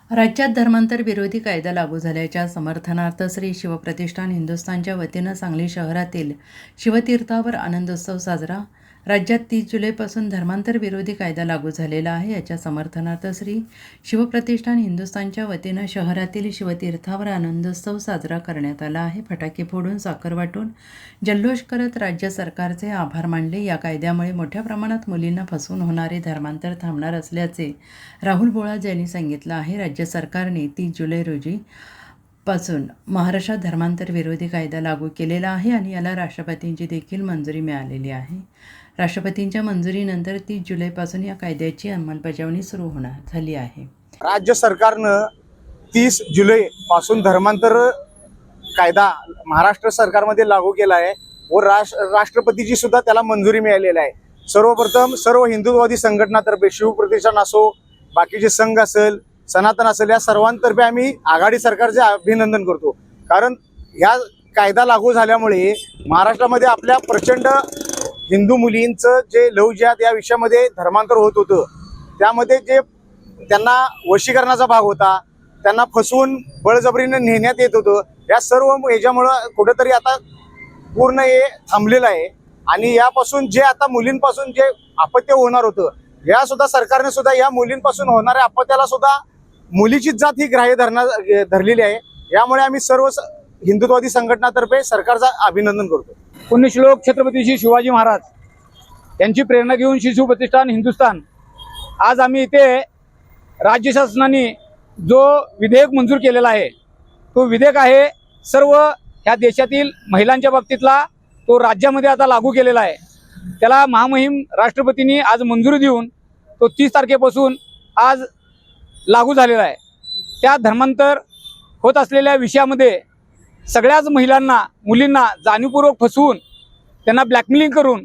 राज्यात धर्मांतर विरोधी कायदा लागू झाल्याच्या समर्थनार्थ श्री शिवप्रतिष्ठान हिंदुस्थानच्या वतीनं सांगली शहरातील शिवतीर्थावर आनंदोत्सव साजरा। राज्यात 30 जुलैपासून धर्मांतर विरोधी कायदा लागू झालेला आहे। याच्या समर्थनार्थ श्री शिवप्रतिष्ठान हिंदुस्थानच्या वतीनं शहरातील शिवतीर्थावर आनंदोत्सव साजरा करण्यात आला आहे। फटाके फोडून, साखर वाटून, जल्लोष करत राज्य सरकारचे आभार मानले। या कायद्यामुळे मोठ्या प्रमाणात मुलींना फसवून होणारे धर्मांतर थांबणार असल्याचे राहुल बोळाज यांनी सांगितलं आहे। राज्य सरकारने 30 जुलै रोजी पासून महाराष्ट्रात धर्मांतर विरोधी कायदा लागू केलेला आहे आणि याला राष्ट्रपतींची देखील मंजुरी मिळालेली आहे। राष्ट्रपतींच्या मंजुरीनंतर 30 जुलैपासून या कायद्याची अंमलबजावणी सुरू झाली आहे। राज्य सरकारनं 30 जुलै पासून धर्मांतर कायदा महाराष्ट्र सरकारमध्ये लागू केला आहे व राष्ट्रपतीची सुद्धा त्याला मंजुरी मिळालेली आहे। सर्वप्रथम सर्व हिंदुत्ववादी संघटनातर्फे शिवप्रतिष्ठान असो, बाकीचे संघ असेल, सनातन असेल, या सर्वांतर्फे आम्ही आघाडी सरकारचे अभिनंदन करतो। कारण या कायदा लागू झाल्यामुळे महाराष्ट्रामध्ये आपल्या प्रचंड हिंदू मुलींचं जे लव जिहाद या विषयामध्ये धर्मांतर होत होतं, त्यामध्ये जे त्यांना वशीकरणाचा भाग होता, त्यांना फसवून बळजबरीने नेण्यात येत होतं, या सर्व याच्यामुळं कुठेतरी आता पूर्ण हे थांबलेलं आहे। आणि यापासून जे आता मुलींपासून जे अपत्य होणार होतं, या सुद्धा सरकारने सुद्धा या मुलींपासून होणाऱ्या अपत्याला सुद्धा मुलीची जात ही ग्राह्य धरलेली आहे। यामुळे आम्ही सर्व हिंदुत्ववादी संघटनातर्फे सरकारचा अभिनंदन करतो। पुण्यश्लोक छत्रपती श्री शिवाजी महाराज यांची प्रेरणा घेऊन श्री शिवप्रतिष्ठान हिंदुस्थान आज आम्ही इथे राज्य शासनाने जो विधेयक मंजूर केलेला आहे, तो विधेयक आहे सर्व ह्या देशातील महिलांच्या बाबतीतला, तो राज्यामध्ये आता लागू केलेला आहे। त्याला महामहिम राष्ट्रपतींनी आज मंजुरी देऊन तो 30 तारखेपासून आज लागू झालेला आहे। त्या धर्मांतर होत असलेल्या विषयामध्ये सगळ्याच महिलांना, मुलींना जाणीवपूर्वक फसवून, त्यांना ब्लॅकमेलिंग करून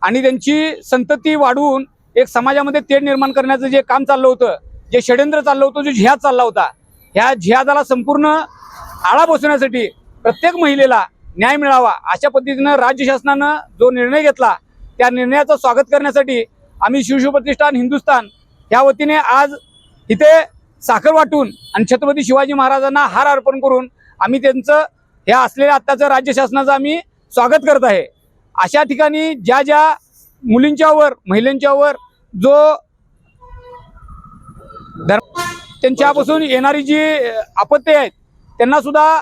आणि त्यांची संतती वाढवून एक समाजामध्ये तेढ निर्माण करण्याचं जे काम चाललं होतं, जे षड्यंत्र चाललं होतं, जो जिहाद चालला होता, ह्या जिहादाला संपूर्ण आळा बसवण्यासाठी प्रत्येक महिलेला न्याय मिळावा अशा पद्धतीनं राज्य शासनानं जो निर्णय घेतला, त्या निर्णयाचं स्वागत करण्यासाठी आम्ही शिवप्रतिष्ठान हिंदुस्थान या वतीने आज इथे साखर वाटून आणि छत्रपती शिवाजी महाराजांना हार अर्पण करून आम्ही त्यांचं ह्या असलेल्या आत्ताचं राज्य शासनाचं आम्ही स्वागत करत आहे। अशा ठिकाणी ज्या ज्या मुलींच्यावर, महिलांच्यावर जो त्यांच्यापासून येणारी जी आपत्ती आहेत, त्यांना सुद्धा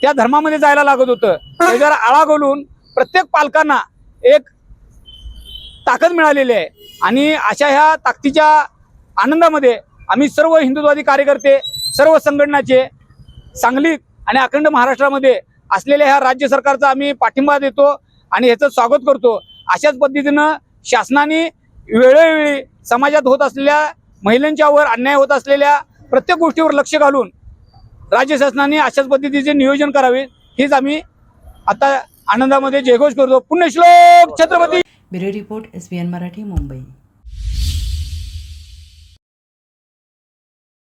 त्या धर्मामध्ये जायला लागत होतं। त्याच्यावर आळा घालून प्रत्येक पालकांना एक ताकद मिळालेली आहे आणि अशा ह्या ताकदीच्या आनंदामध्ये आम्ही सर्व हिंदुत्ववादी कार्यकर्ते, सर्व संघटनाचे सांगलीत आणि अखंड महाराष्ट्रामध्ये असलेल्या ह्या राज्य सरकारचा आम्ही पाठिंबा देतो आणि ह्याचं स्वागत करतो। अशाच पद्धतीनं शासनाने वेळोवेळी समाजात होत असलेल्या महिलांच्यावर अन्याय होत असलेल्या प्रत्येक गोष्टीवर लक्ष घालून राज्य शासनाने अशाच पद्धतीचे नियोजन करावे, हीच आम्ही आता आनंदामध्ये जयघोष करतो। पुण्यश्लोक Chhatrapati. Bureau report, SBN Marathi, Mumbai.